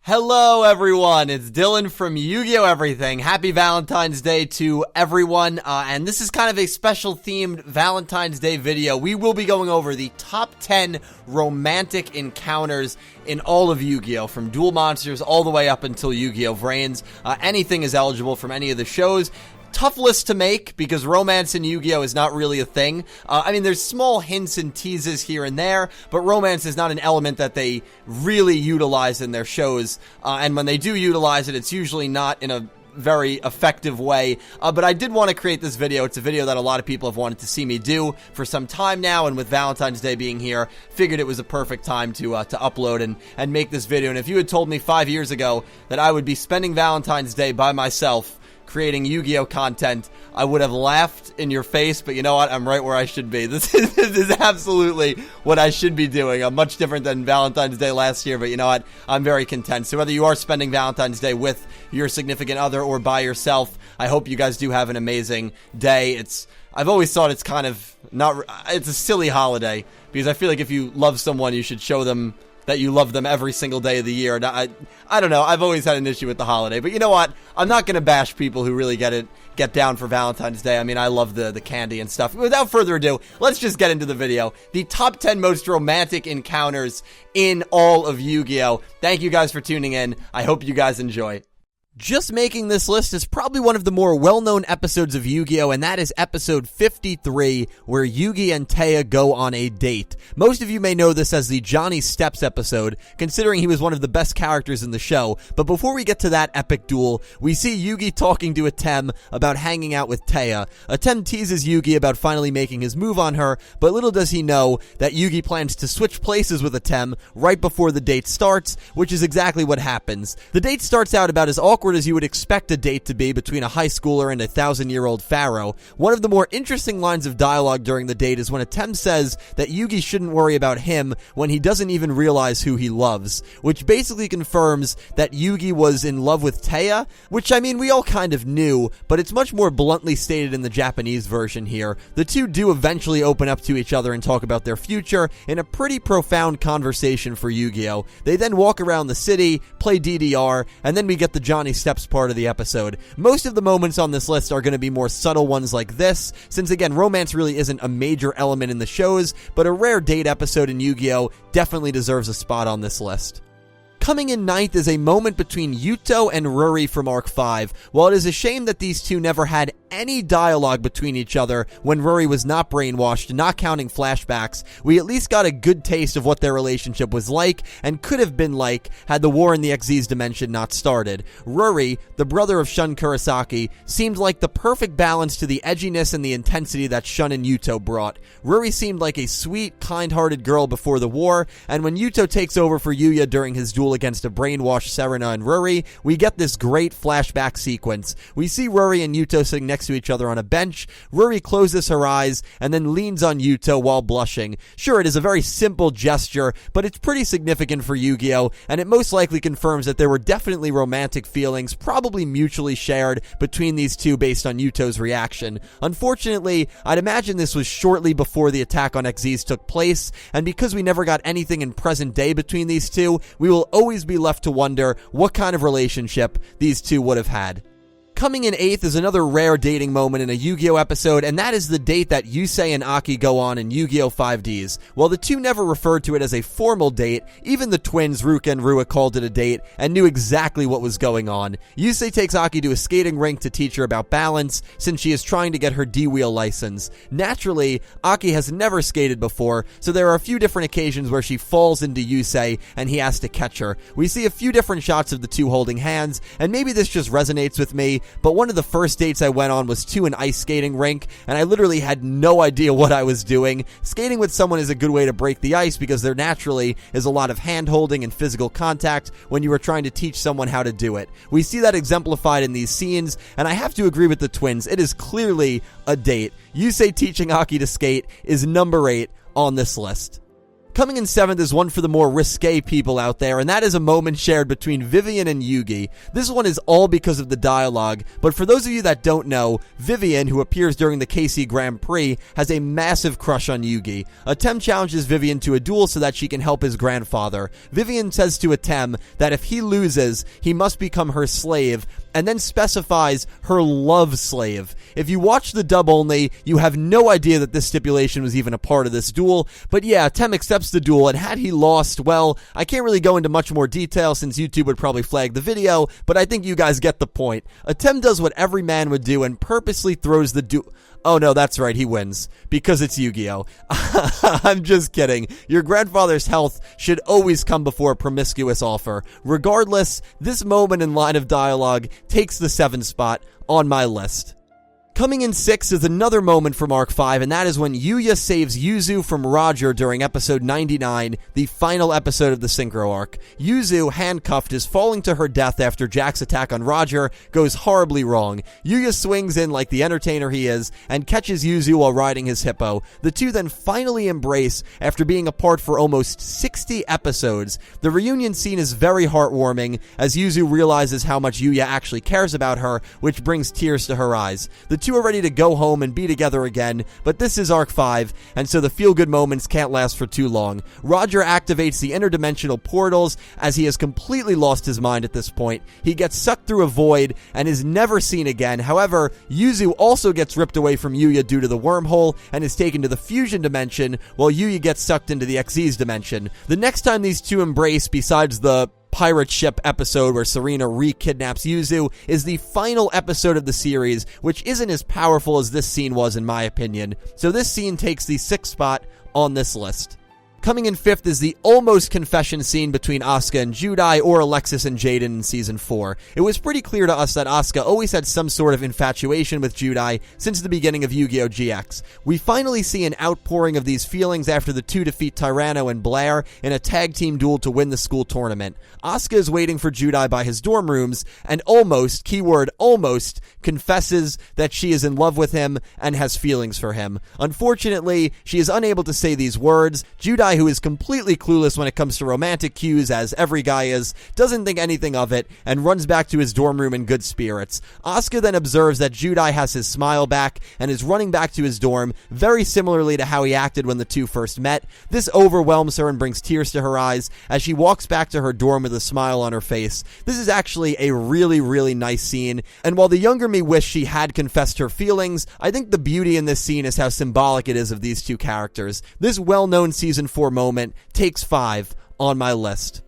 Hello everyone, it's Dylan from YuGiOh Everything. Happy Valentine's Day to everyone, and this is kind of a special themed Valentine's Day video. We will be going over the top 10 romantic encounters in all of Yu-Gi-Oh! From Duel Monsters all the way up until Yu-Gi-Oh! VRAINS. Anything is eligible from any of the shows. Tough list to make because romance in Yu-Gi-Oh! Is not really a thing. I mean, there's small hints and teases here and there, but romance is not an element that they really utilize in their shows. And when they do utilize it, it's usually not in a very effective way. But I did want to create this video. It's a video that a lot of people have wanted to see me do for some time now, and with Valentine's Day being here, figured it was a perfect time to upload and make this video. And if you had told me 5 years ago that I would be spending Valentine's Day by myself creating Yu-Gi-Oh! Content, I would have laughed in your face, but you know what? I'm right where I should be. This is absolutely what I should be doing. I'm much different than Valentine's Day last year, but you know what? I'm very content. So whether you are spending Valentine's Day with your significant other or by yourself, I hope you guys do have an amazing day. I've always thought it's kind of it's a silly holiday, because I feel like if you love someone, you should show them that you love them every single day of the year. And I don't know, I've always had an issue with the holiday, but you know what? I'm not going to bash people who really get down for Valentine's Day. I mean, I love the candy and stuff. Without further ado, let's just get into the video. The top 10 most romantic encounters in all of Yu-Gi-Oh! Thank you guys for tuning in. I hope you guys enjoy. Just making this list is probably one of the more well-known episodes of Yu-Gi-Oh! And that is episode 53, where Yugi and Taya go on a date. Most of you may know this as the Johnny Steps episode, considering he was one of the best characters in the show. But before we get to that epic duel, we see Yugi talking to Atem about hanging out with Taya. Atem teases Yugi about finally making his move on her, but little does he know that Yugi plans to switch places with Atem right before the date starts, which is exactly what happens. The date starts out about as awkward as you would expect a date to be between a high schooler and a 1,000-year-old pharaoh. One of the more interesting lines of dialogue during the date is when Atem says that Yugi shouldn't worry about him when he doesn't even realize who he loves, which basically confirms that Yugi was in love with Taya, which, I mean, we all kind of knew, but it's much more bluntly stated in the Japanese version here. The two do eventually open up to each other and talk about their future in a pretty profound conversation for Yu-Gi-Oh! They then walk around the city, play DDR, and then we get the Johnny Steps part of the episode. Most of the moments on this list are going to be more subtle ones like this, since again, romance really isn't a major element in the shows, but a rare date episode in Yu-Gi-Oh! Definitely deserves a spot on this list. Coming in ninth is a moment between Yuto and Rory from Arc 5. While it is a shame that these two never had any dialogue between each other when Rory was not brainwashed, not counting flashbacks, we at least got a good taste of what their relationship was like and could have been like had the War in the Xyz dimension not started. Rory, the brother of Shun Kurosaki, seemed like the perfect balance to the edginess and the intensity that Shun and Yuto brought. Rory seemed like a sweet, kind-hearted girl before the war, and when Yuto takes over for Yuya during his duel against a brainwashed Serena and Rory, we get this great flashback sequence. We see Rory and Yuto sitting next to each other on a bench. Rory closes her eyes and then leans on Yuto while blushing. Sure, it is a very simple gesture, but it's pretty significant for Yu-Gi-Oh! And it most likely confirms that there were definitely romantic feelings, probably mutually shared between these two based on Yuto's reaction. Unfortunately, I'd imagine this was shortly before the attack on Xyz took place, and because we never got anything in present day between these two, we will always be left to wonder what kind of relationship these two would have had. Coming in 8th is another rare dating moment in a Yu-Gi-Oh! Episode, and that is the date that Yusei and Aki go on in Yu-Gi-Oh! 5Ds. While the two never referred to it as a formal date, even the twins Ruka and Rua called it a date and knew exactly what was going on. Yusei takes Aki to a skating rink to teach her about balance, since she is trying to get her D-Wheel license. Naturally, Aki has never skated before, so there are a few different occasions where she falls into Yusei and he has to catch her. We see a few different shots of the two holding hands, and maybe this just resonates with me, but one of the first dates I went on was to an ice skating rink, and I literally had no idea what I was doing. Skating with someone is a good way to break the ice because there naturally is a lot of hand-holding and physical contact when you are trying to teach someone how to do it. We see that exemplified in these scenes, and I have to agree with the twins. It is clearly a date. Yusei teaching Aki to skate is number 8 on this list. Coming in 7th is one for the more risque people out there, and that is a moment shared between Vivian and Yugi. This one is all because of the dialogue, but for those of you that don't know, Vivian, who appears during the KC Grand Prix, has a massive crush on Yugi. Atem challenges Vivian to a duel so that she can help his grandfather. Vivian says to Atem that if he loses, he must become her slave, and then specifies her love slave. If you watch the dub only, you have no idea that this stipulation was even a part of this duel, but yeah, Atem accepts the duel, and had he lost, well, I can't really go into much more detail since YouTube would probably flag the video, but I think you guys get the point. Atem does what every man would do and purposely throws the duel. Oh no, that's right, he wins. Because it's Yu-Gi-Oh! I'm just kidding. Your grandfather's health should always come before a promiscuous offer. Regardless, this moment in line of dialogue takes the 7th spot on my list. Coming in 6th is another moment from Arc 5, and that is when Yuya saves Yuzu from Roger during episode 99, the final episode of the Synchro arc. Yuzu, handcuffed, is falling to her death after Jack's attack on Roger goes horribly wrong. Yuya swings in like the entertainer he is, and catches Yuzu while riding his hippo. The two then finally embrace after being apart for almost 60 episodes. The reunion scene is very heartwarming, as Yuzu realizes how much Yuya actually cares about her, which brings tears to her eyes. The two are ready to go home and be together again, but this is Arc 5, and so the feel-good moments can't last for too long. Roger activates the interdimensional portals, as he has completely lost his mind at this point. He gets sucked through a void, and is never seen again. However, Yuzu also gets ripped away from Yuya due to the wormhole, and is taken to the fusion dimension, while Yuya gets sucked into the Xyz dimension. The next time these two embrace, besides the pirate ship episode where Serena re-kidnaps Yuzu, is the final episode of the series, which isn't as powerful as this scene was in my opinion. So this scene takes the 6th spot on this list. Coming in 5th is the almost confession scene between Asuka and Judai, or Alexis and Jaden in Season 4. It was pretty clear to us that Asuka always had some sort of infatuation with Judai since the beginning of Yu-Gi-Oh! GX. We finally see an outpouring of these feelings after the two defeat Tyranno and Blair in a tag team duel to win the school tournament. Asuka is waiting for Judai by his dorm rooms, and almost, keyword almost, confesses that she is in love with him and has feelings for him. Unfortunately, she is unable to say these words. Judai, who is completely clueless when it comes to romantic cues, as every guy is, doesn't think anything of it, and runs back to his dorm room in good spirits. Asuka then observes that Judai has his smile back, and is running back to his dorm, very similarly to how he acted when the two first met. This overwhelms her and brings tears to her eyes, as she walks back to her dorm with a smile on her face. This is actually a really, really nice scene, and while the younger me wished she had confessed her feelings, I think the beauty in this scene is how symbolic it is of these two characters. This well-known Season 4 moment takes 5 on my list.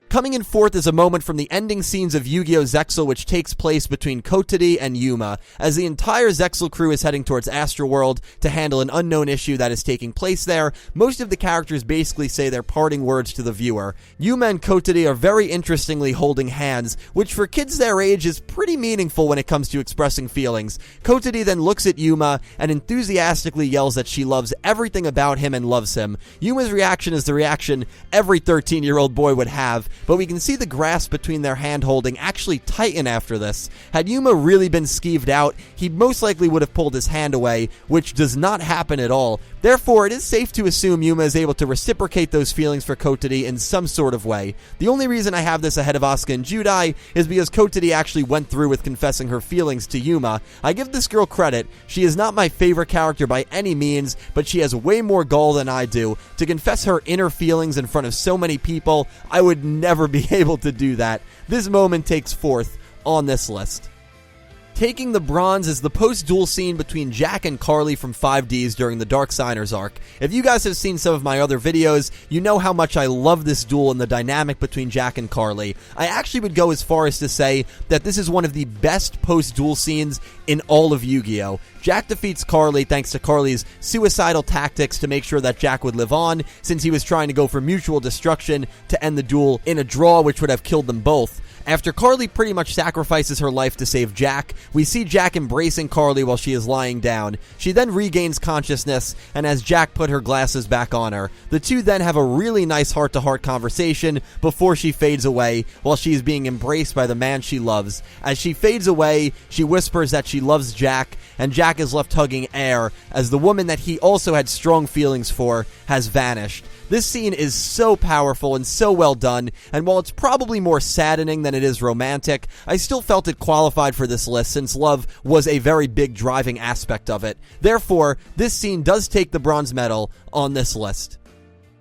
Coming in 4th is a moment from the ending scenes of Yu-Gi-Oh! Zexal, which takes place between Kotadi and Yuma, as the entire Zexal crew is heading towards Astroworld to handle an unknown issue that is taking place there. Most of the characters basically say their parting words to the viewer. Yuma and Kotadi are very interestingly holding hands, which for kids their age is pretty meaningful when it comes to expressing feelings. Kotadi then looks at Yuma and enthusiastically yells that she loves everything about him and loves him. Yuma's reaction is the reaction every 13-year-old boy would have, but we can see the grasp between their hand-holding actually tighten after this. Had Yuma really been skeeved out, he most likely would have pulled his hand away, which does not happen at all. Therefore, it is safe to assume Yuma is able to reciprocate those feelings for Kotadi in some sort of way. The only reason I have this ahead of Asuka and Judai is because Kotadi actually went through with confessing her feelings to Yuma. I give this girl credit. She is not my favorite character by any means, but she has way more gall than I do. To confess her inner feelings in front of so many people, I would never be able to do that. This moment takes 4th on this list. Taking the bronze is the post-duel scene between Jack and Carly from 5Ds during the Dark Signers arc. If you guys have seen some of my other videos, you know how much I love this duel and the dynamic between Jack and Carly. I actually would go as far as to say that this is one of the best post-duel scenes in all of Yu-Gi-Oh! Jack defeats Carly thanks to Carly's suicidal tactics to make sure that Jack would live on, since he was trying to go for mutual destruction to end the duel in a draw which would have killed them both. After Carly pretty much sacrifices her life to save Jack, we see Jack embracing Carly while she is lying down. She then regains consciousness and has Jack put her glasses back on her. The two then have a really nice heart-to-heart conversation before she fades away while she is being embraced by the man she loves. As she fades away, she whispers that she loves Jack, and Jack is left hugging air as the woman that he also had strong feelings for has vanished. This scene is so powerful and so well done, and while it's probably more saddening than it is romantic, I still felt it qualified for this list since love was a very big driving aspect of it. Therefore, this scene does take the bronze medal on this list.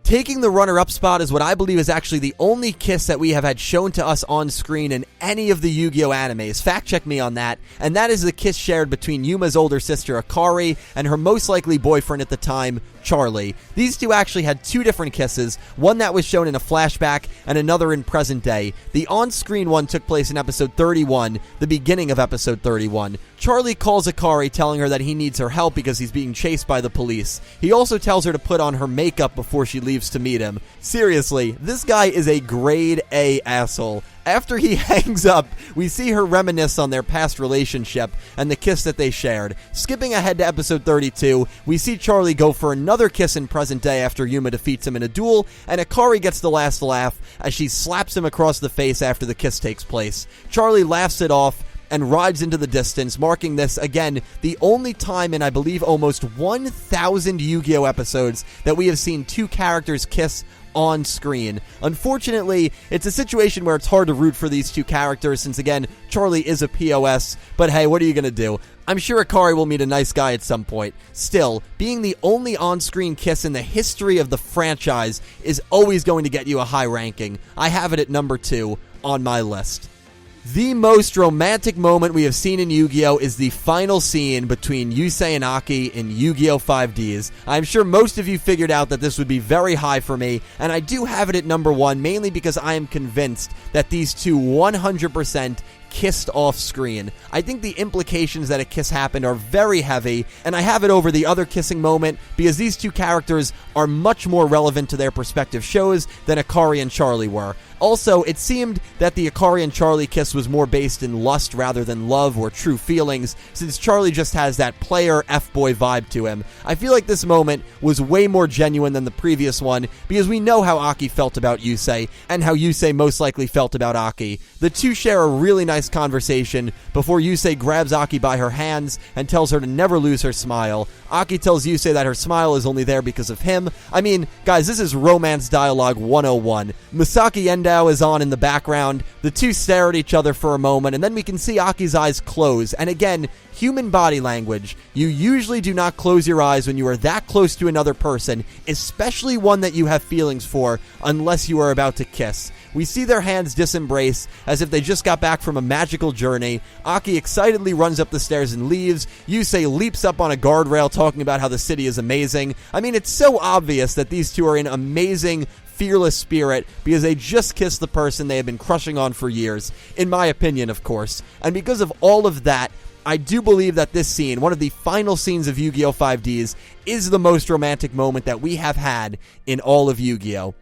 Taking the runner-up spot is what I believe is actually the only kiss that we have had shown to us on screen in any of the Yu-Gi-Oh animes. Fact check me on that. And that is the kiss shared between Yuma's older sister Akari and her most likely boyfriend at the time, Charlie. These two actually had two different kisses, one that was shown in a flashback and another in present day. The on-screen one took place in episode 31, the beginning of episode 31. Charlie calls Akari telling her that he needs her help because he's being chased by the police. He also tells her to put on her makeup before she leaves to meet him. Seriously, this guy is a grade A asshole. After he hangs up, we see her reminisce on their past relationship and the kiss that they shared. Skipping ahead to episode 32, we see Charlie go for another kiss in present day after Yuma defeats him in a duel, and Akari gets the last laugh as she slaps him across the face after the kiss takes place. Charlie laughs it off and rides into the distance, marking this, again, the only time in, I believe, almost 1,000 Yu-Gi-Oh episodes that we have seen two characters kiss on screen. Unfortunately, it's a situation where it's hard to root for these two characters since, again, Charlie is a POS, but hey, what are you gonna do? I'm sure Akari will meet a nice guy at some point. Still, being the only on-screen kiss in the history of the franchise is always going to get you a high ranking. I have it at number 2 on my list. The most romantic moment we have seen in Yu-Gi-Oh! Is the final scene between Yusei and Aki in Yu-Gi-Oh! 5Ds. I'm sure most of you figured out that this would be very high for me, and I do have it at number 1, mainly because I am convinced that these two 100% kissed off screen. I think the implications that a kiss happened are very heavy, and I have it over the other kissing moment because these two characters are much more relevant to their respective shows than Akari and Charlie were. Also, it seemed that the Akari and Charlie kiss was more based in lust rather than love or true feelings, since Charlie just has that player F-boy vibe to him. I feel like this moment was way more genuine than the previous one, because we know how Aki felt about Yusei, and how Yusei most likely felt about Aki. The two share a really nice conversation before Yusei grabs Aki by her hands and tells her to never lose her smile. Aki tells Yusei that her smile is only there because of him. I mean, guys, this is romance dialogue 101. Masaki Endao is on in the background. The two stare at each other for a moment, and then we can see Aki's eyes close. And again, human body language. You usually do not close your eyes when you are that close to another person, especially one that you have feelings for, unless you are about to kiss. We see their hands disembrace as if they just got back from a magical journey. Aki excitedly runs up the stairs and leaves. Yusei leaps up on a guardrail talking about how the city is amazing. I mean, it's so obvious that these two are in amazing, fearless spirit because they just kissed the person they have been crushing on for years, in my opinion, of course. And because of all of that, I do believe that this scene, one of the final scenes of Yu-Gi-Oh! 5Ds, is the most romantic moment that we have had in all of Yu-Gi-Oh!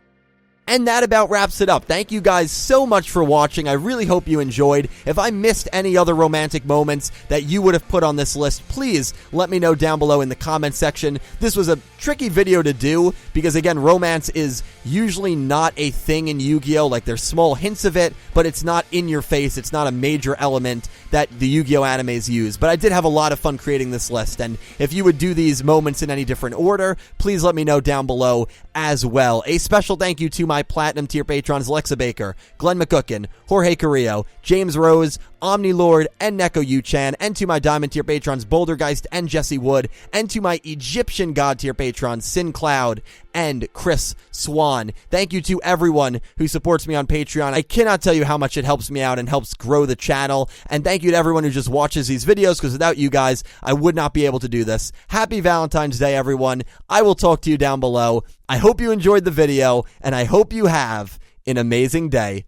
And that about wraps it up. Thank you guys so much for watching. I really hope you enjoyed. If I missed any other romantic moments that you would have put on this list, please let me know down below in the comment section. This was a tricky video to do because, again, romance is usually not a thing in Yu-Gi-Oh! Like, there's small hints of it, but it's not in your face. It's not a major element that the Yu-Gi-Oh! Animes use. But I did have a lot of fun creating this list, and if you would do these moments in any different order, please let me know down below as well. A special thank you to my Platinum tier patrons Alexa Baker, Glen McGookin, Jorge Carrillo, James Rose, Omni Lord, and Neko Yuu-Chan, and to my Diamond tier patrons Bouldergeist and Jesse Wood, and to my Egyptian God tier patrons Syn Cloud and Chris Swan. Thank you to everyone who supports me on Patreon. I cannot tell you how much it helps me out and helps grow the channel. And thank you to everyone who just watches these videos, because without you guys, I would not be able to do this. Happy Valentine's Day, everyone. I will talk to you down below. I hope you enjoyed the video, and I hope you have an amazing day.